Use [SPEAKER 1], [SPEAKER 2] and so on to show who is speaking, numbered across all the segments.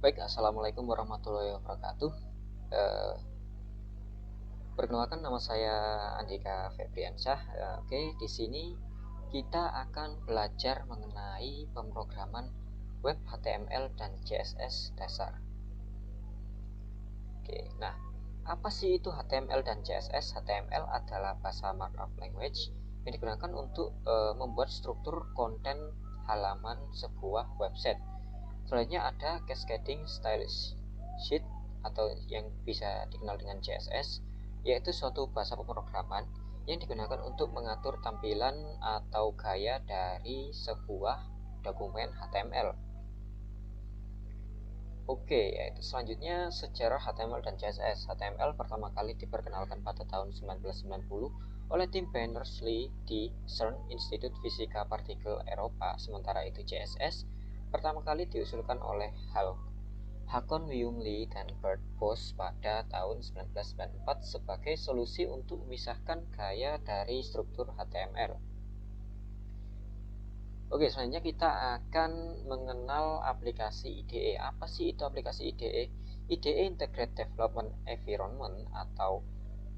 [SPEAKER 1] Baik, assalamualaikum warahmatullahi wabarakatuh. Eh, Perkenalkan, nama saya Andika Febriansyah. Oke, di sini kita akan belajar mengenai pemrograman web HTML dan CSS dasar. Oke, nah, apa sih itu HTML dan CSS? HTML adalah bahasa markup language yang digunakan untuk membuat struktur konten halaman sebuah website. Selanjutnya ada cascading style sheet atau yang bisa dikenal dengan CSS, yaitu suatu bahasa pemrograman yang digunakan untuk mengatur tampilan atau gaya dari sebuah dokumen HTML. Oke, yaitu selanjutnya sejarah HTML dan CSS. HTML pertama kali diperkenalkan pada tahun 1990 oleh tim Berners-Lee di CERN, Institut Fisika Partikel Eropa. Sementara itu CSS pertama kali diusulkan oleh Hakon Wyoung Lee dan Bert Bos pada tahun 1994 sebagai solusi untuk memisahkan gaya dari struktur HTML. Oke, selanjutnya kita akan mengenal aplikasi IDE. Apa sih itu aplikasi IDE? IDE Integrated Development Environment atau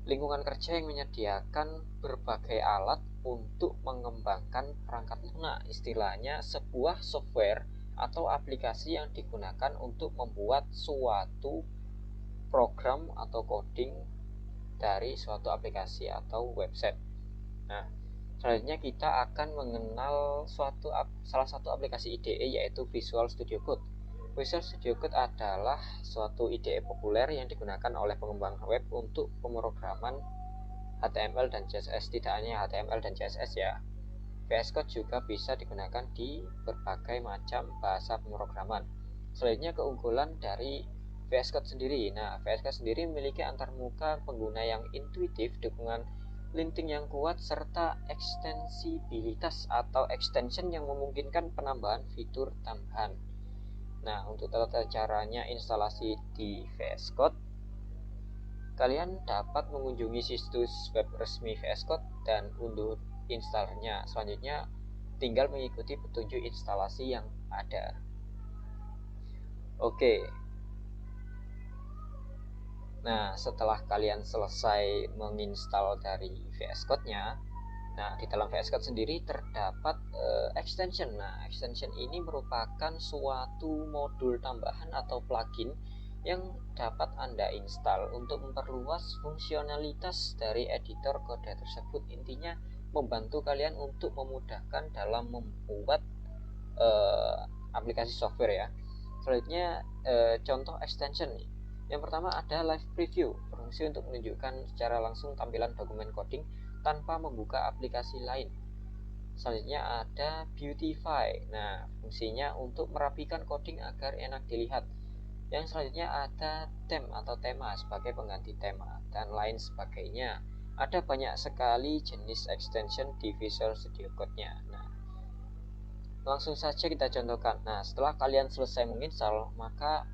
[SPEAKER 1] lingkungan kerja yang menyediakan berbagai alat untuk mengembangkan perangkat lunak. Istilahnya sebuah software atau aplikasi yang digunakan untuk membuat suatu program atau coding dari suatu aplikasi atau website. Nah, selanjutnya kita akan mengenal salah satu aplikasi IDE, yaitu Visual Studio Code. Visual Studio Code adalah suatu IDE populer yang digunakan oleh pengembang web untuk pemrograman HTML dan CSS. Tidak hanya HTML dan CSS ya, VS Code juga bisa digunakan di berbagai macam bahasa pemrograman. Selanjutnya keunggulan dari VS Code sendiri. Nah, VS Code sendiri memiliki antarmuka pengguna yang intuitif, dukungan linting yang kuat, serta ekstensibilitas atau extension yang memungkinkan penambahan fitur tambahan. Nah, untuk tata caranya instalasi di VS Code, kalian dapat mengunjungi situs web resmi VS Code dan unduh installernya. Selanjutnya, tinggal mengikuti petunjuk instalasi yang ada. Oke. Nah, setelah kalian selesai menginstal dari VS Code-nya, nah di dalam VS Code sendiri terdapat extension. Nah, extension ini merupakan suatu modul tambahan atau plugin yang dapat Anda install untuk memperluas fungsionalitas dari editor kode tersebut. Intinya membantu kalian untuk memudahkan dalam membuat aplikasi software ya. Selanjutnya contoh extension. Yang pertama ada Live Preview, berfungsi untuk menunjukkan secara langsung tampilan dokumen coding tanpa membuka aplikasi lain. Selanjutnya ada Beautify. Nah, fungsinya untuk merapikan coding agar enak dilihat. Yang selanjutnya ada theme atau tema sebagai pengganti tema dan lain sebagainya. Ada banyak sekali jenis extension di Visual Studio Code-nya. Nah, langsung saja kita contohkan. Nah, setelah kalian selesai menginstal, maka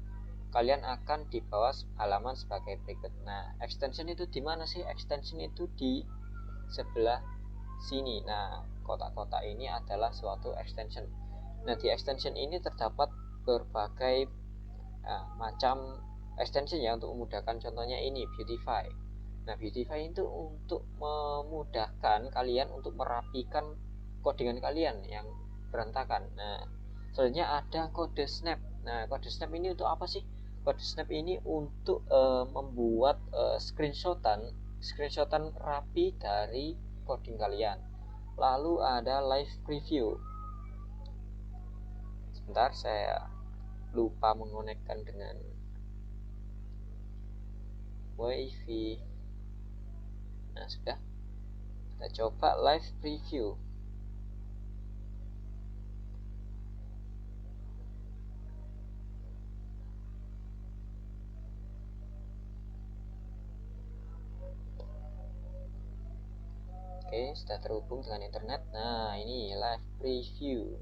[SPEAKER 1] kalian akan dibawa halaman sebagai berikut. Nah, extension itu di mana sih? Extension itu di sebelah sini. Nah, kotak-kotak ini adalah suatu extension. Nah, di extension ini terdapat berbagai macam extension ya untuk memudahkan. Contohnya ini Beautify. Nah, Beautify itu untuk memudahkan kalian untuk merapikan codingan kalian yang berantakan. Nah, selanjutnya ada kode snap. Nah, kode snap ini untuk apa sih? Kode snap ini untuk membuat screenshotan rapi dari coding kalian. Lalu ada live preview. Sebentar, saya lupa mengonekkan dengan wifi. Nah, sudah. Kita coba live preview. Oke, sudah terhubung dengan internet. Nah, ini live preview.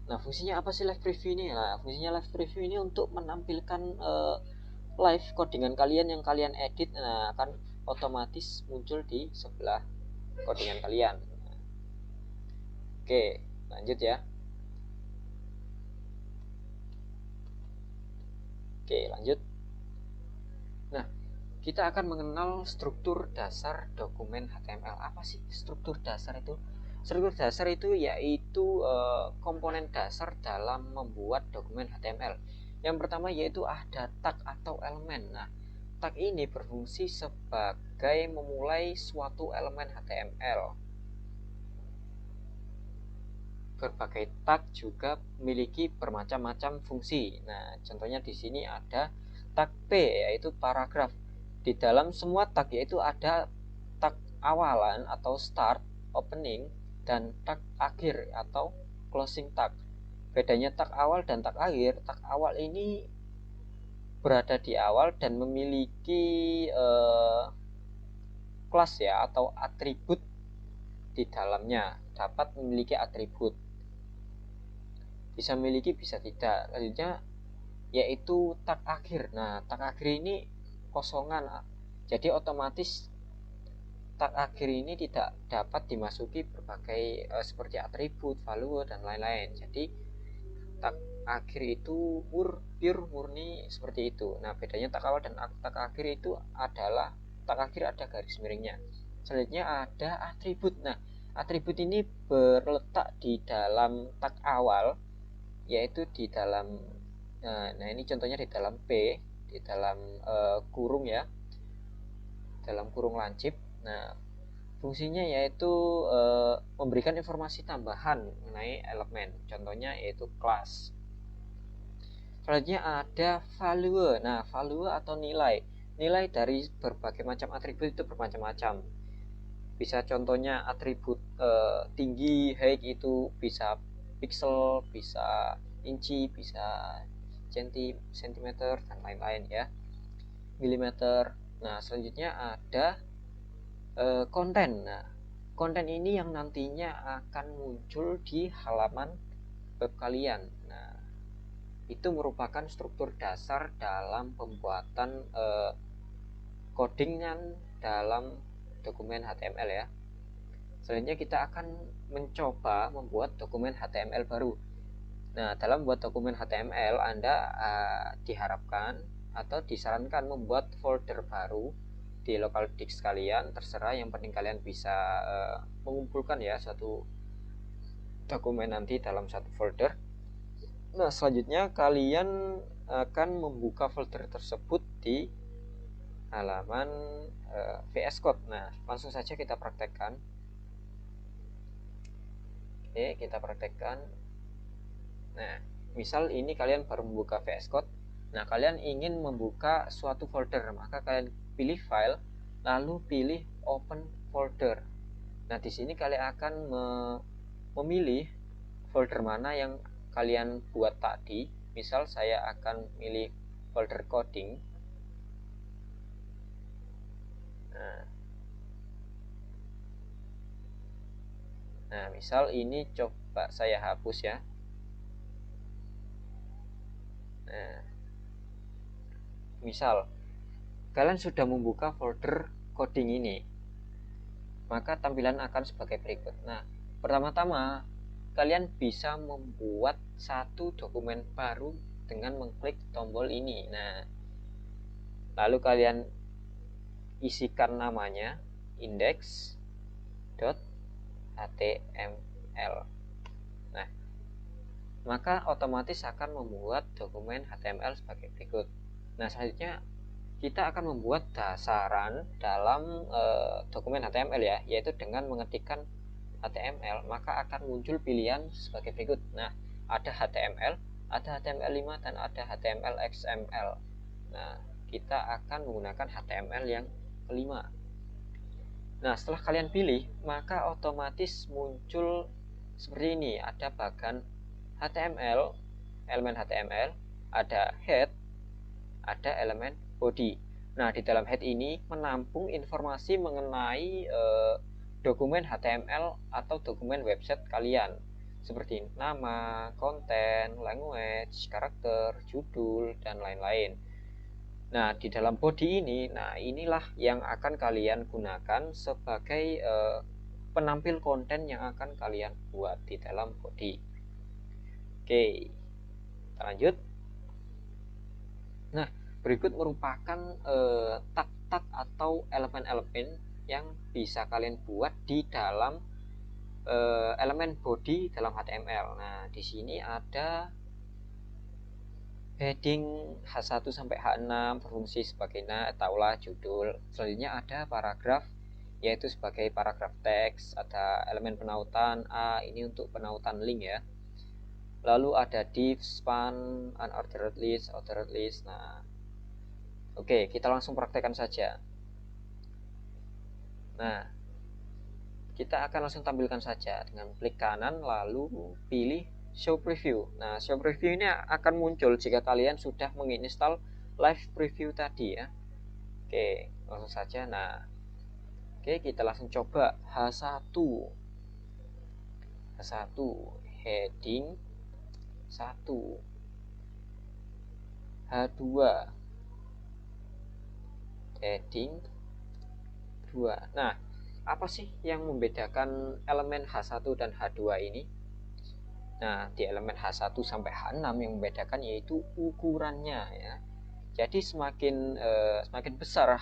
[SPEAKER 1] Nah, fungsinya apa sih live preview ini? Nah, fungsinya live preview ini untuk menampilkan live codingan kalian yang kalian edit. Nah, akan otomatis muncul di sebelah codingan kalian. Oke, lanjut ya. Oke, lanjut. Nah, kita akan mengenal struktur dasar dokumen HTML. Apa sih struktur dasar itu? Struktur dasar itu yaitu komponen dasar dalam membuat dokumen HTML. Yang pertama yaitu ada tag atau elemen. Nah, tag ini berfungsi sebagai memulai suatu elemen HTML. Berbagai tag juga memiliki bermacam-macam fungsi. Nah, contohnya di sini ada tag P yaitu paragraf. Di dalam semua tag yaitu ada tag awalan atau start, opening, dan tag akhir atau closing tag. Bedanya tag awal dan tag akhir, tag awal ini berada di awal dan memiliki kelas ya atau atribut di dalamnya, dapat memiliki atribut. Bisa memiliki, bisa tidak. Selanjutnya yaitu tag akhir. Nah, tag akhir ini kosongan. Jadi otomatis tag akhir ini tidak dapat dimasuki berbagai seperti atribut, value, dan lain-lain. Jadi tag akhir itu pure murni seperti itu. Nah, bedanya tag awal dan tag akhir itu adalah tag akhir ada garis miringnya. Selanjutnya ada atribut. Nah, atribut ini berletak di dalam tag awal, yaitu di dalam nah ini contohnya di dalam P, di dalam kurung ya, dalam kurung lancip. Nah, fungsinya yaitu memberikan informasi tambahan mengenai elemen, contohnya yaitu kelas. Selanjutnya ada value. Nah, value atau nilai dari berbagai macam atribut itu bermacam-macam. Bisa contohnya atribut tinggi, height itu bisa pixel, bisa inci, bisa sentimeter, dan lain-lain ya, milimeter. Nah, selanjutnya ada konten. Nah, konten ini yang nantinya akan muncul di halaman web kalian. Nah, itu merupakan struktur dasar dalam pembuatan codingan dalam dokumen HTML ya. Selanjutnya kita akan mencoba membuat dokumen HTML baru. Nah, dalam membuat dokumen HTML Anda diharapkan atau disarankan membuat folder baru di local disk kalian, terserah, yang penting kalian bisa mengumpulkan ya satu dokumen nanti dalam satu folder. Nah, selanjutnya kalian akan membuka folder tersebut di halaman VS Code. Nah, langsung saja kita praktekkan. Oke, kita praktekkan. Nah, misal ini kalian baru membuka VS Code. Nah, kalian ingin membuka suatu folder, maka kalian pilih file, lalu pilih open folder. Nah, di sini kalian akan memilih folder mana yang kalian buat tadi. Misal saya akan pilih folder coding. Nah, misal ini coba saya hapus ya. Nah, misal kalian sudah membuka folder coding ini, maka tampilan akan sebagai berikut. Nah, pertama-tama kalian bisa membuat satu dokumen baru dengan mengklik tombol ini. Nah, lalu kalian isikan namanya index.html. Nah, maka otomatis akan membuat dokumen HTML sebagai berikut. Nah, selanjutnya kita akan membuat dasaran dalam dokumen HTML ya, yaitu dengan mengetikkan HTML, maka akan muncul pilihan sebagai berikut. Nah, ada HTML, ada HTML5, dan ada HTML XML. Nah, kita akan menggunakan HTML yang kelima. Nah, setelah kalian pilih, maka otomatis muncul seperti ini. Ada bagan HTML, elemen HTML, ada head, ada elemen body. Nah, di dalam head ini menampung informasi mengenai dokumen HTML atau dokumen website kalian, seperti nama, konten, language, karakter, judul, dan lain-lain. Nah, di dalam body ini, nah inilah yang akan kalian gunakan sebagai penampil konten yang akan kalian buat di dalam body. Oke, kita lanjut. Nah, Berikut merupakan tag-tag atau elemen-elemen yang bisa kalian buat di dalam elemen body dalam HTML. Nah, di sini ada heading H1 sampai H6 berfungsi sebagai taulah judul. Selanjutnya ada paragraf, yaitu sebagai paragraf teks. Ada elemen penautan A, ini untuk penautan link ya. Lalu ada div, span, unordered list, ordered list. Nah, oke, kita langsung praktekkan saja. Nah, kita akan langsung tampilkan saja dengan klik kanan lalu pilih show preview. Nah, show preview ini akan muncul jika kalian sudah menginstal live preview tadi ya. Oke, langsung saja. Nah, oke, kita langsung coba H1 heading 1, H2 heading 2. Nah, apa sih yang membedakan elemen H1 dan H2 ini? Nah, di elemen H1 sampai H6 yang membedakan yaitu ukurannya ya. Jadi semakin besar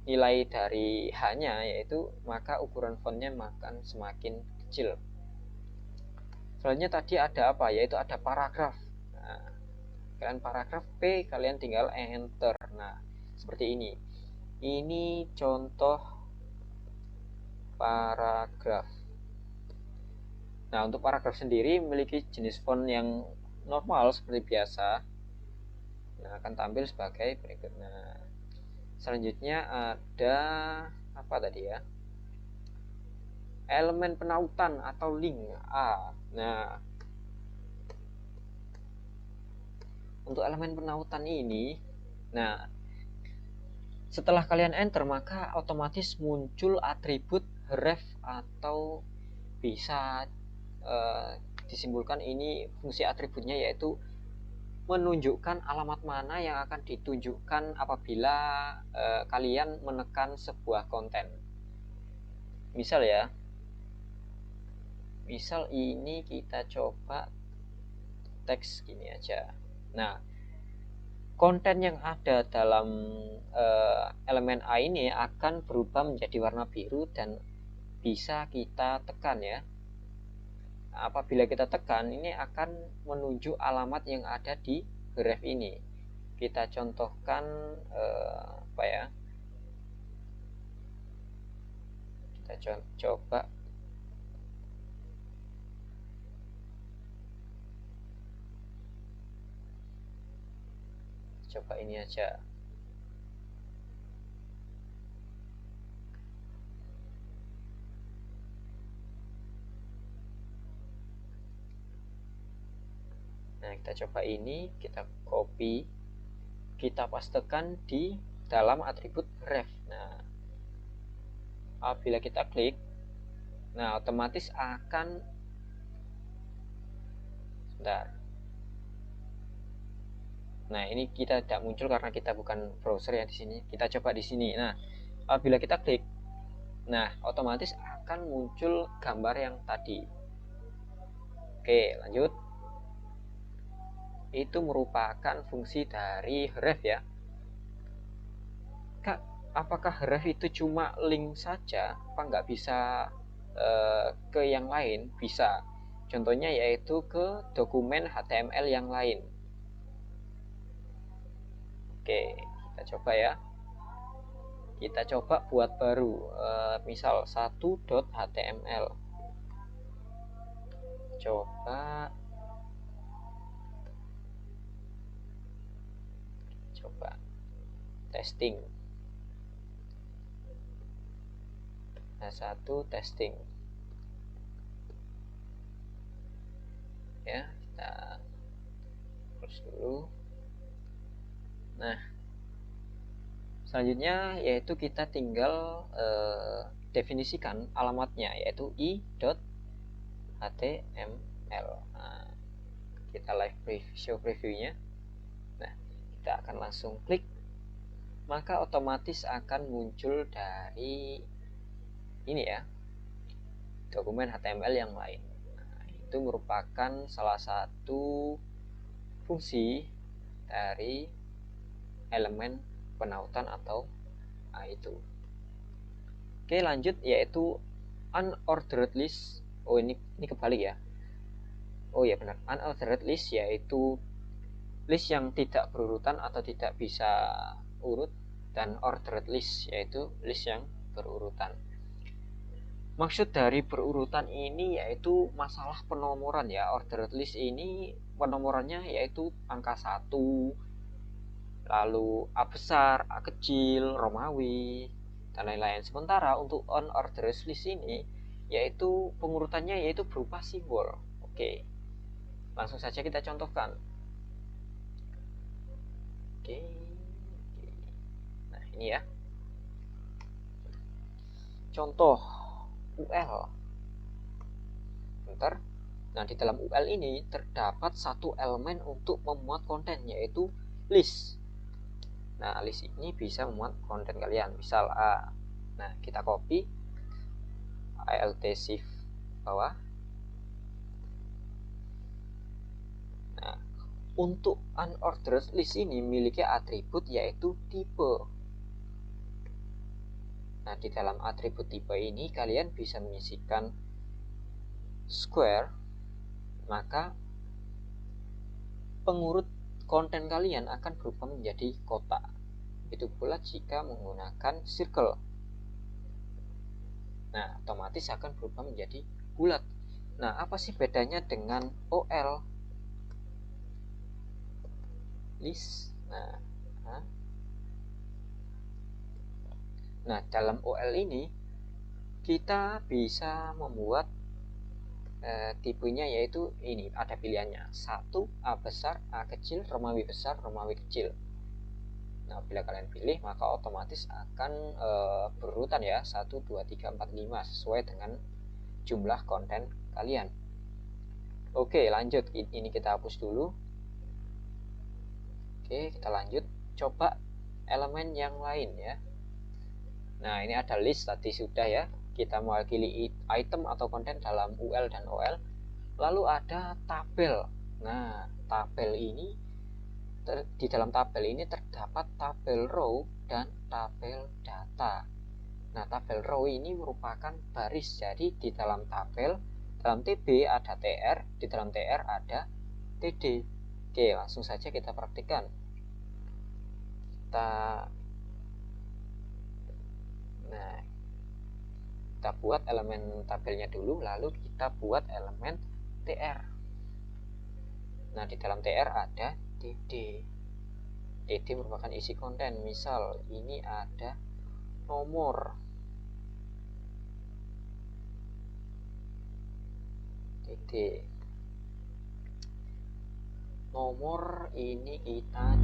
[SPEAKER 1] nilai dari H-nya, yaitu maka ukuran fontnya akan semakin kecil. Selanjutnya tadi ada apa? Yaitu ada paragraf. Nah, kalian paragraf P, kalian tinggal enter. Nah, seperti ini. Ini contoh paragraf. Nah, untuk paragraf sendiri memiliki jenis font yang normal seperti biasa. Nah, akan tampil sebagai berikut. Nah, selanjutnya ada apa tadi ya? Elemen penautan atau link A. Nah, untuk elemen penautan ini, nah, setelah kalian enter maka otomatis muncul atribut ref atau bisa disimpulkan ini fungsi atributnya yaitu menunjukkan alamat mana yang akan ditunjukkan apabila kalian menekan sebuah konten. Misal ya, misal ini kita coba teks gini aja. Nah, konten yang ada dalam elemen A ini akan berubah menjadi warna biru dan bisa kita tekan ya. Apabila kita tekan, ini akan menunjuk alamat yang ada di graf ini. Kita contohkan apa ya? Kita coba ini aja. Nah, kita coba ini, kita copy, kita pastekan di dalam atribut ref. Nah, apabila kita klik, nah otomatis akan sebentar. Nah, ini kita tidak muncul karena kita bukan browser ya di sini. Kita coba di sini. Nah, apabila kita klik, nah otomatis akan muncul gambar yang tadi. Oke, lanjut. Itu merupakan fungsi dari href ya. Kak, apakah href itu cuma link saja? Apa nggak bisa ke yang lain? Bisa. Contohnya yaitu ke dokumen HTML yang lain. Oke, kita coba ya. Kita coba buat baru, misal 1.html. Coba testing. Nah, 1 testing. Ya, kita close dulu. Nah, selanjutnya yaitu kita tinggal definisikan alamatnya yaitu i.html. Nah, kita live show previewnya. Nah, kita akan langsung klik, maka otomatis akan muncul dari ini ya, dokumen HTML yang lain. Nah, itu merupakan salah satu fungsi dari elemen penautan atau itu. Oke, lanjut, yaitu unordered list. Oh, ini kebalik ya. Oh ya benar, unordered list yaitu list yang tidak berurutan atau tidak bisa urut, dan ordered list yaitu list yang berurutan. Maksud dari berurutan ini yaitu masalah penomoran ya. Ordered list ini penomorannya yaitu angka 1, lalu A besar, A kecil, Romawi, dan lain-lain. Sementara untuk unordered list ini yaitu pengurutannya yaitu berupa simbol. Oke, langsung saja kita contohkan. Oke. Nah, ini ya. Contoh UL. Bentar. Nah, di dalam UL ini terdapat satu elemen untuk memuat konten, yaitu list. Nah, list ini bisa memuat konten kalian, misal A. Nah, kita copy, Alt Shift bawah. Nah, untuk unordered list ini memiliki atribut yaitu tipe. Nah, di dalam atribut tipe ini kalian bisa mengisikan square, maka pengurut konten kalian akan berubah menjadi kotak. Itu pula jika menggunakan circle. Nah, otomatis akan berubah menjadi bulat. Nah, apa sih bedanya dengan OL? List. Nah, dalam OL ini kita bisa membuat tipenya yaitu ini, ada pilihannya 1, A besar, A kecil, Romawi besar, Romawi kecil. Nah, bila kalian pilih maka otomatis akan berurutan ya, 1, 2, 3, 4, 5 sesuai dengan jumlah konten kalian. Oke, lanjut. Ini kita hapus dulu. Oke, kita lanjut. Coba elemen yang lain ya. Nah, ini ada list tadi sudah ya. Kita mewakili item atau konten dalam UL dan OL. Lalu ada tabel. Nah, tabel ini di dalam tabel ini terdapat tabel row dan tabel data. Nah, tabel row ini merupakan baris. Jadi di dalam tabel, dalam TB ada TR, di dalam TR ada TD. Oke, langsung saja kita praktikkan. Kita buat elemen tabelnya dulu, lalu kita buat elemen TR. Nah, di dalam TR ada TD. TD merupakan isi konten. Misal ini ada nomor. TD. Nomor ini kita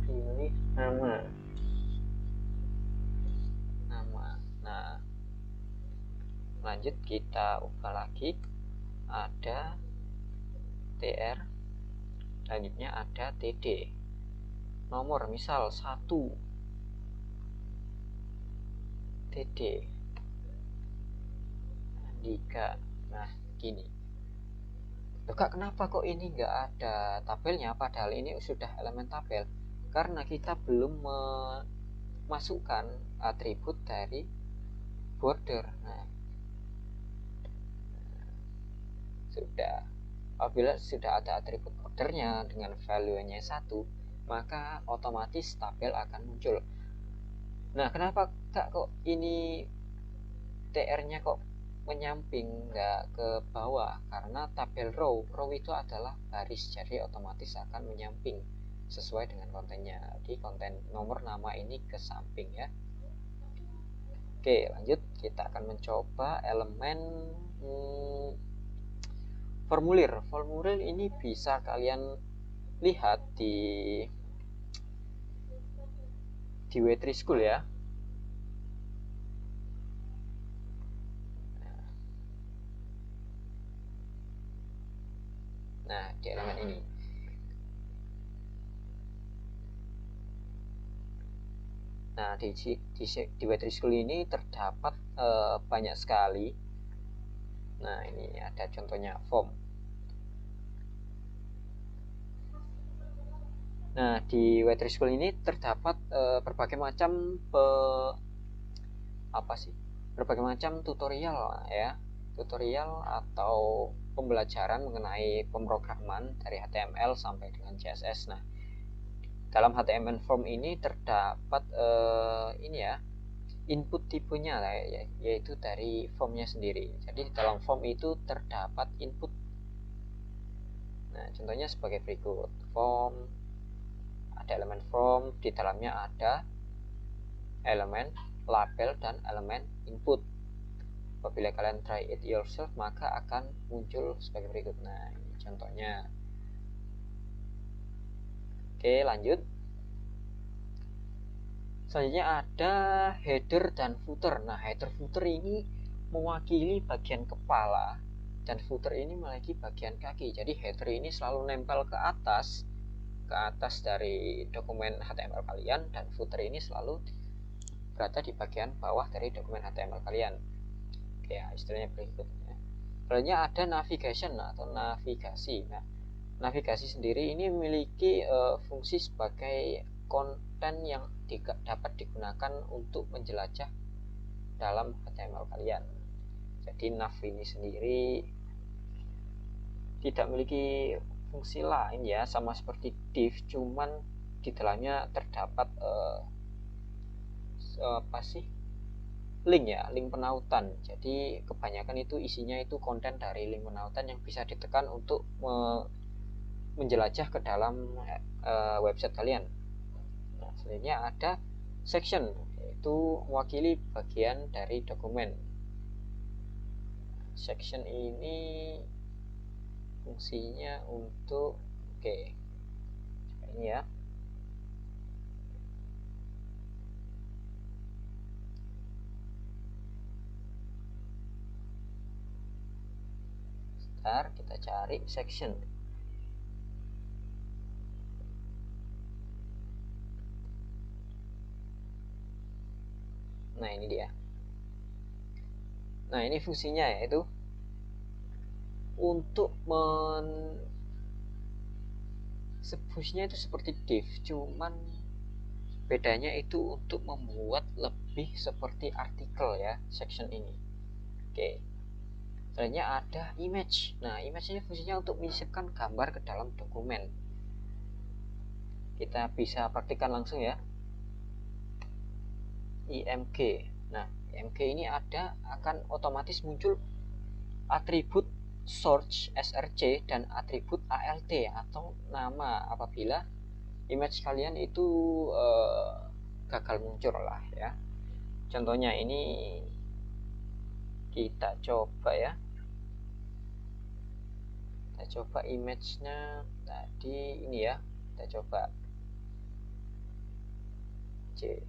[SPEAKER 1] pilih nama. Nah, lanjut kita ubah lagi. Ada TR, selanjutnya ada TD. Nomor misal 1 TD Andika. Nah, gini. Loh kak, kenapa kok ini nggak ada tabelnya padahal ini sudah elemen tabel? Karena kita belum memasukkan atribut dari border. Nah, apabila sudah ada atribut bordernya dengan value-nya 1, maka otomatis tabel akan muncul. Nah, kenapa kak kok ini TR-nya kok menyamping, nggak ke bawah? Karena tabel row itu adalah baris, jadi otomatis akan menyamping sesuai dengan kontennya. Jadi konten nomor nama ini ke samping ya. Oke, lanjut. Kita akan mencoba elemen formulir. Formulir ini bisa kalian lihat di W3 School ya. Nah, di elemen ini. Nah, di W3 School ini terdapat banyak sekali. Nah, ini ada contohnya form. Nah, di Waitress ini terdapat berbagai macam berbagai macam tutorial ya, tutorial atau pembelajaran mengenai pemrograman dari HTML sampai dengan CSS. Nah, dalam HTML form ini terdapat input tipenya yaitu dari formnya sendiri. Jadi dalam form itu terdapat input. Nah, contohnya sebagai berikut. Form, ada elemen form, di dalamnya ada elemen label dan elemen input. Apabila kalian try it yourself, maka akan muncul sebagai berikut. Nah, ini contohnya. Oke, lanjut. Selanjutnya ada header dan footer. Nah, header footer ini mewakili bagian kepala dan footer ini memiliki bagian kaki. Jadi header ini selalu nempel ke atas dari dokumen HTML kalian, dan footer ini selalu berada di bagian bawah dari dokumen HTML kalian. Oke, ya, istilahnya berikutnya. Selanjutnya ada navigation atau navigasi. Nah, navigasi sendiri ini memiliki fungsi sebagai konten yang dapat digunakan untuk menjelajah dalam HTML kalian. Jadi nav ini sendiri tidak memiliki fungsi lain ya, sama seperti div, cuman di dalamnya terdapat link ya, link penautan. Jadi kebanyakan itu isinya itu konten dari link penautan yang bisa ditekan untuk menjelajah ke dalam website kalian. Nah, selanjutnya ada section, yaitu mewakili bagian dari dokumen. Section ini fungsinya untuk ini ya. Bentar, kita cari section. Nah, ini dia. Nah, ini fungsinya yaitu untuk fungsinya itu seperti div, cuman bedanya itu untuk membuat lebih seperti artikel ya, section ini. Oke. Selanjutnya ada image. Nah, image ini fungsinya untuk menyisipkan gambar ke dalam dokumen. Kita bisa praktikkan langsung ya. IMG. Nah, IMG ini akan otomatis muncul atribut source src dan atribut alt atau nama apabila image kalian itu gagal muncul lah ya. Contohnya ini kita coba ya. Kita coba image-nya tadi ini ya. Kita coba C.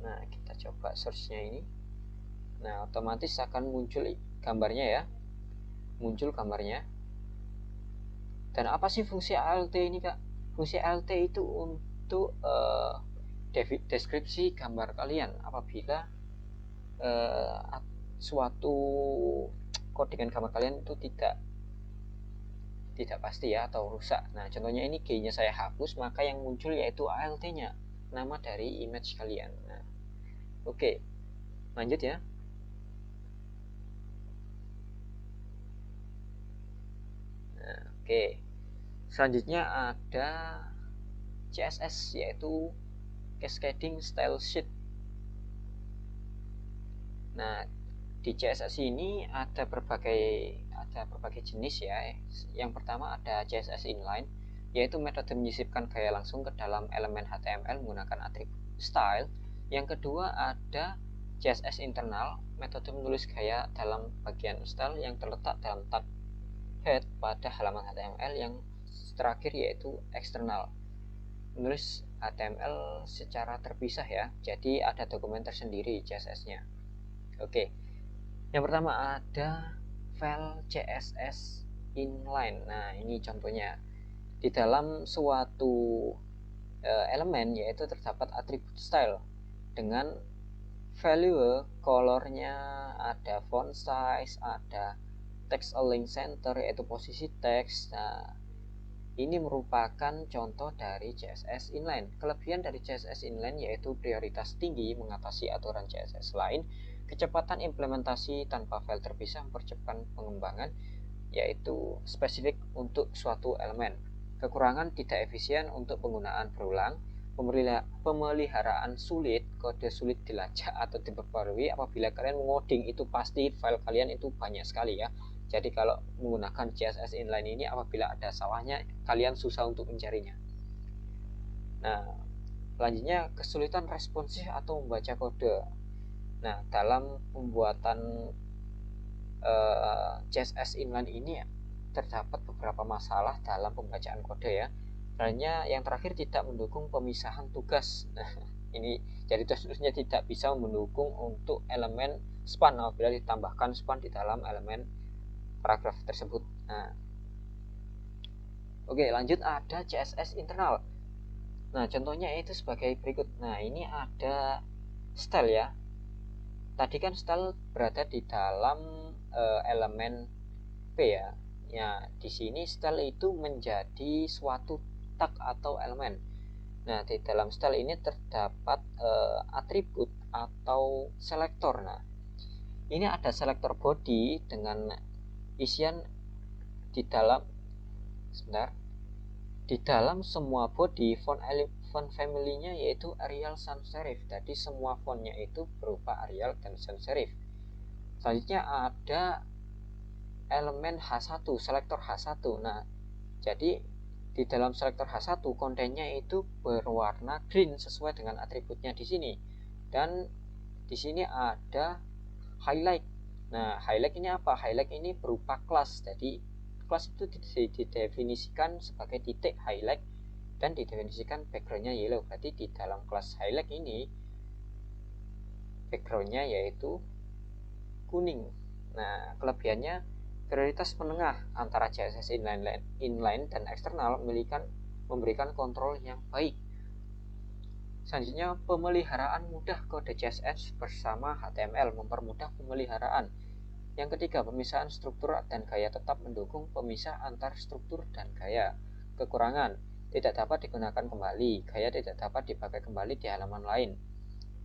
[SPEAKER 1] Nah, kita coba search-nya ini. Nah, otomatis akan muncul gambarnya ya. Muncul gambarnya. Dan apa sih fungsi alt ini, Kak? Fungsi alt itu untuk deskripsi gambar kalian apabila suatu codingan gambar kalian itu tidak pasti ya, atau rusak. Nah, contohnya ini G-nya saya hapus, maka yang muncul yaitu alt-nya, nama dari image kalian. Nah, oke. Lanjut ya. Nah, oke. Selanjutnya ada CSS, yaitu Cascading Style Sheet. Nah, di CSS ini ada berbagai jenis ya. Yang pertama ada CSS inline, yaitu metode menyisipkan gaya langsung ke dalam elemen HTML menggunakan atribut style. Yang kedua ada CSS internal, metode menulis gaya dalam bagian style yang terletak dalam tab head pada halaman HTML. Yang terakhir yaitu eksternal, menulis HTML secara terpisah ya, jadi ada dokumen tersendiri CSS-nya. Oke. Yang pertama ada file CSS inline. Nah, ini contohnya. Di dalam suatu elemen yaitu terdapat atribut style dengan value colornya, ada font size, ada text align center yaitu posisi teks. Nah, Ini merupakan contoh dari CSS inline. Kelebihan dari CSS inline yaitu prioritas tinggi mengatasi aturan CSS lain, kecepatan implementasi tanpa file terpisah mempercepat pengembangan, yaitu spesifik untuk suatu elemen. Kekurangan tidak efisien untuk penggunaan berulang, pemeliharaan sulit, kode sulit dilacak atau diperbarui. Apabila kalian mengoding itu pasti file kalian itu banyak sekali ya. Jadi kalau menggunakan CSS inline ini apabila ada salahnya kalian susah untuk mencarinya. Nah, selanjutnya kesulitan responsif atau membaca kode. Nah, dalam pembuatan CSS inline ini terdapat beberapa masalah dalam pembacaan kode ya. Selanjutnya yang terakhir tidak mendukung pemisahan tugas. Nah, ini jadi tentunya tidak bisa mendukung untuk elemen span apabila ditambahkan span di dalam elemen paragraf tersebut. Nah, oke, lanjut ada CSS internal. Nah, contohnya itu sebagai berikut. Nah, ini ada style ya. Tadi kan style berada di dalam elemen P ya. Ya, di sini style itu menjadi suatu tag atau elemen. Nah, di dalam style ini terdapat atribut atau selektor. Nah, ini ada selektor body dengan isian di dalam di dalam semua body font family-nya yaitu Arial sans serif. Jadi semua fontnya itu berupa Arial dan sans serif. Selanjutnya ada elemen H1, selektor H1. Nah, jadi di dalam selektor H1 kontennya itu berwarna green sesuai dengan atributnya di sini. Dan di sini ada highlight. Nah, highlight ini apa? Highlight ini berupa kelas. Jadi kelas itu didefinisikan sebagai titik highlight dan didefinisikan backgroundnya yellow. Berarti di dalam kelas highlight ini backgroundnya yaitu kuning. Nah, kelebihannya prioritas menengah antara CSS inline dan eksternal memberikan kontrol yang baik. Selanjutnya, pemeliharaan mudah kode CSS bersama HTML mempermudah pemeliharaan. Yang ketiga, pemisahan struktur dan gaya tetap mendukung pemisah antar struktur dan gaya. Kekurangan, tidak dapat digunakan kembali, gaya tidak dapat dipakai kembali di halaman lain.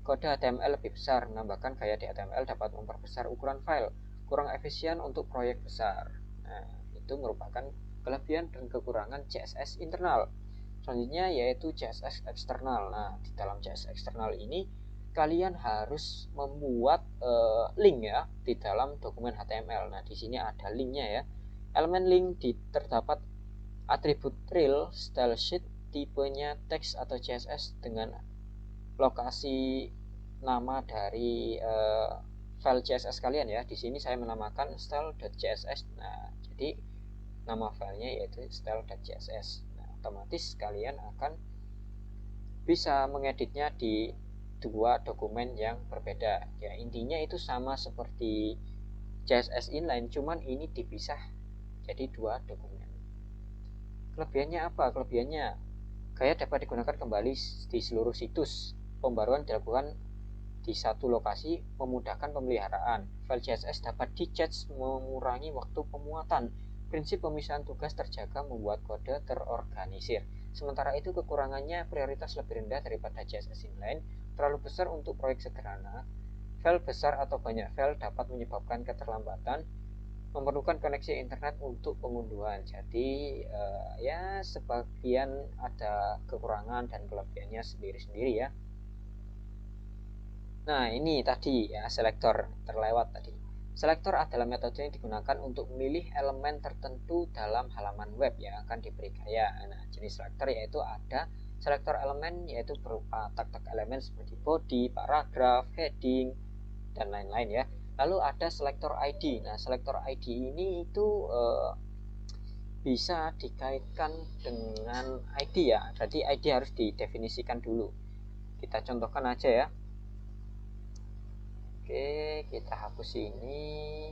[SPEAKER 1] Kode HTML lebih besar, menambahkan gaya di HTML dapat memperbesar ukuran file, kurang efisien untuk proyek besar. Nah, itu merupakan kelebihan dan kekurangan CSS internal. Selanjutnya yaitu CSS eksternal. Nah, di dalam CSS eksternal ini kalian harus membuat link ya di dalam dokumen HTML. Nah, di sini ada linknya ya. Elemen link terdapat atribut rel, style sheet, tipenya teks atau CSS dengan lokasi nama dari file CSS kalian ya. Di sini saya menamakan style.css. Nah, jadi nama filenya yaitu style.css. Nah, otomatis kalian akan bisa mengeditnya di dua dokumen yang berbeda. Ya, intinya itu sama seperti CSS inline, cuman ini dipisah jadi dua dokumen. Kelebihannya apa? Kelebihannya gaya dapat digunakan kembali di seluruh situs. Pembaruan dilakukan di satu lokasi, memudahkan pemeliharaan. File CSS dapat di-cache mengurangi waktu pemuatan. Prinsip pemisahan tugas terjaga membuat kode terorganisir. Sementara itu kekurangannya prioritas lebih rendah daripada CSS inline, terlalu besar untuk proyek sederhana. File besar atau banyak file dapat menyebabkan keterlambatan, memerlukan koneksi internet untuk pengunduhan. Jadi ya sebagian ada kekurangan dan kelebihannya sendiri-sendiri ya. Nah, ini tadi ya selektor terlewat tadi. Selektor adalah metode yang digunakan untuk memilih elemen tertentu dalam halaman web yang akan diberi gaya. Nah, jenis selektor yaitu ada selektor elemen yaitu berupa tag-tag elemen seperti body, paragraf, heading, dan lain-lain ya. Lalu ada selektor ID. Nah, selektor ID ini itu bisa dikaitkan dengan ID ya. Jadi ID harus didefinisikan dulu. Kita contohkan aja ya. Oke, kita hapus ini.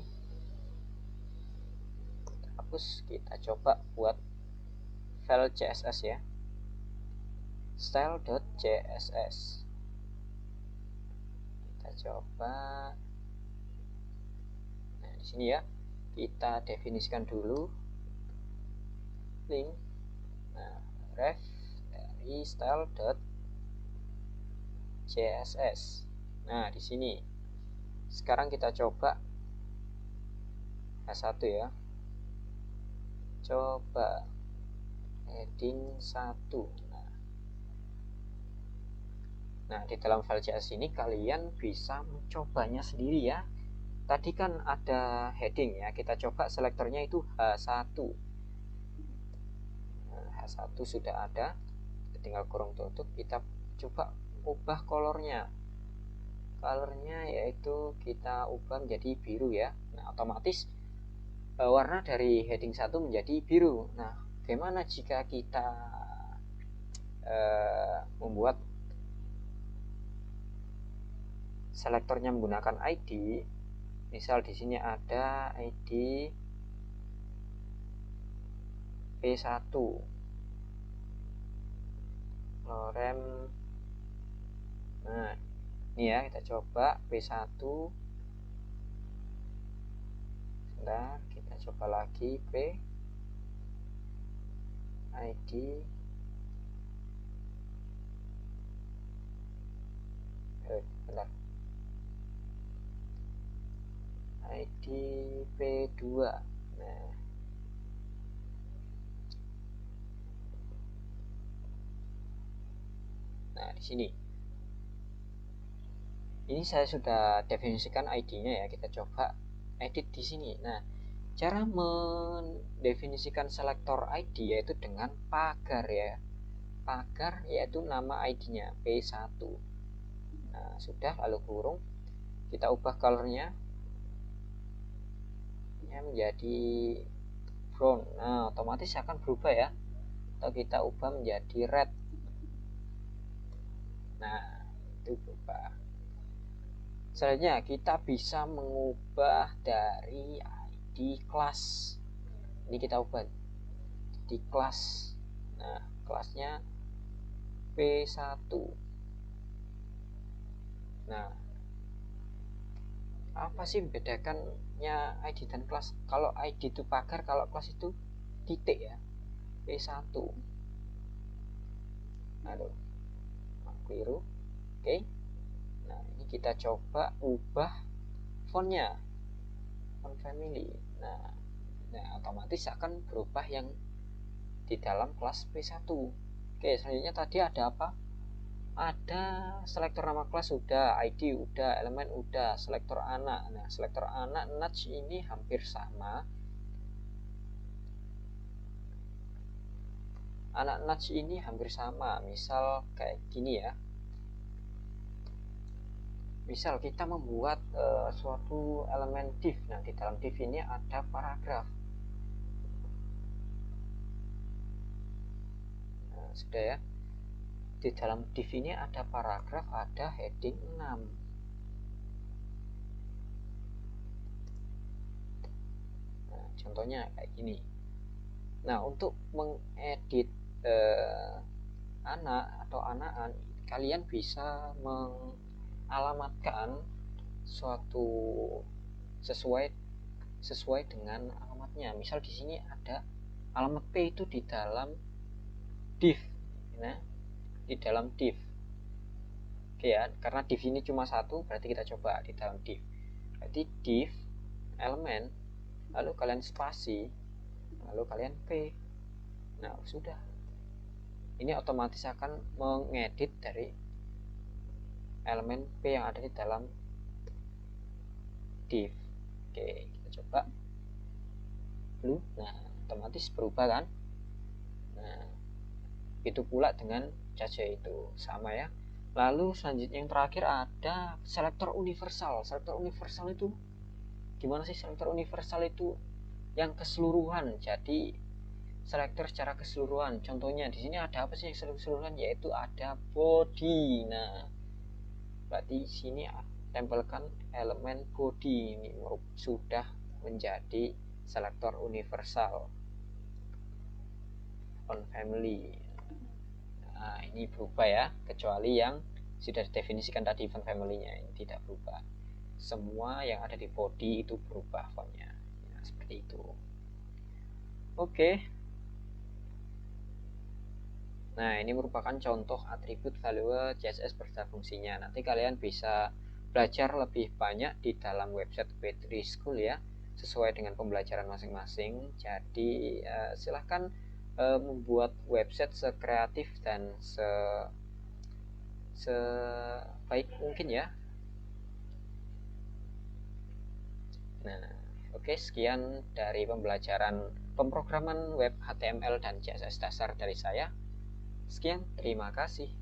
[SPEAKER 1] Kita hapus, kita coba buat file CSS ya. Style.css. Kita coba. Nah, di sini ya. Kita definisikan dulu link. Nah, ref dari style.css. Nah, di sini sekarang kita coba H1 ya. Coba heading 1. Nah, di dalam file CSS ini kalian bisa mencobanya sendiri ya. Tadi kan ada heading ya, kita coba selektornya itu H1. Nah, H1 sudah ada, tinggal kurung tutup, kita coba ubah colornya. Colornya yaitu kita ubah menjadi biru ya. Nah, otomatis warna dari heading 1 menjadi biru. Nah, bagaimana jika kita membuat selektornya menggunakan ID? Misal di sini ada ID P1 lorem. Nah, ini ya, kita coba P1. Sebentar, kita coba lagi P ID bentar. ID P2. Nah, di sini. Ini saya sudah definisikan ID-nya ya. Kita coba edit di sini. Nah, cara mendefinisikan selektor ID yaitu dengan pagar ya. Pagar yaitu nama ID-nya P1. Nah, sudah, lalu kurung. Kita ubah colornya menjadi brown. Nah, otomatis akan berubah ya. Atau kita ubah menjadi red. Nah, itu berubah. Selanjutnya kita bisa mengubah dari ID kelas. Ini kita ubah di kelas. Nah, kelasnya P1. Nah, apa sih membedakannya ID dan kelas? Kalau ID itu pagar, kalau kelas itu titik ya. P1. Aduh, keliru. Oke. Nah, ini kita coba ubah fontnya, font family. Nah, otomatis akan berubah yang di dalam kelas P1. Oke, selanjutnya tadi ada apa? Ada selektor nama kelas sudah, ID udah, elemen udah, selektor anak. Nah, selektor anak nudge ini hampir sama. Anak nudge ini hampir sama. Misal kayak gini ya. Misal kita membuat suatu elemen div. Nah, di dalam div ini ada paragraf. Nah, sudah ya. Di dalam div ini ada paragraf, ada heading 6. Nah, contohnya kayak gini. Nah, untuk mengedit anak atau anakan, kalian bisa mengalamatkan suatu sesuai dengan alamatnya. Misal di sini ada alamat P itu di dalam div. Nah, di dalam div. Oke ya, karena div ini cuma satu, berarti kita coba di dalam div. Berarti div elemen, lalu kalian spasi, lalu kalian P. Nah, sudah. Ini otomatis akan mengedit dari elemen P yang ada di dalam div. Oke, kita coba blue. Nah, otomatis berubah kan. Nah, itu pula dengan caca itu sama ya. Lalu selanjutnya yang terakhir ada selektor universal. Selektor universal itu gimana sih? Selektor universal itu yang keseluruhan. Jadi selektor secara keseluruhan. Contohnya di sini ada apa sih yang keseluruhan? Yaitu ada body. Nah, berarti sini tempelkan elemen body. Ini sudah menjadi selektor universal on family. Nah, ini berubah ya, kecuali yang sudah didefinisikan tadi font family-nya ini tidak berubah. Semua yang ada di body itu berubah fontnya. Ya, seperti itu. Oke. Nah, ini merupakan contoh atribut value CSS beserta fungsinya. Nanti kalian bisa belajar lebih banyak di dalam website W3 School ya, sesuai dengan pembelajaran masing-masing. Jadi silahkan membuat website sekreatif dan sebaik mungkin ya. Nah, oke, sekian dari pembelajaran pemrograman web HTML dan CSS dasar dari saya. Sekian, terima kasih.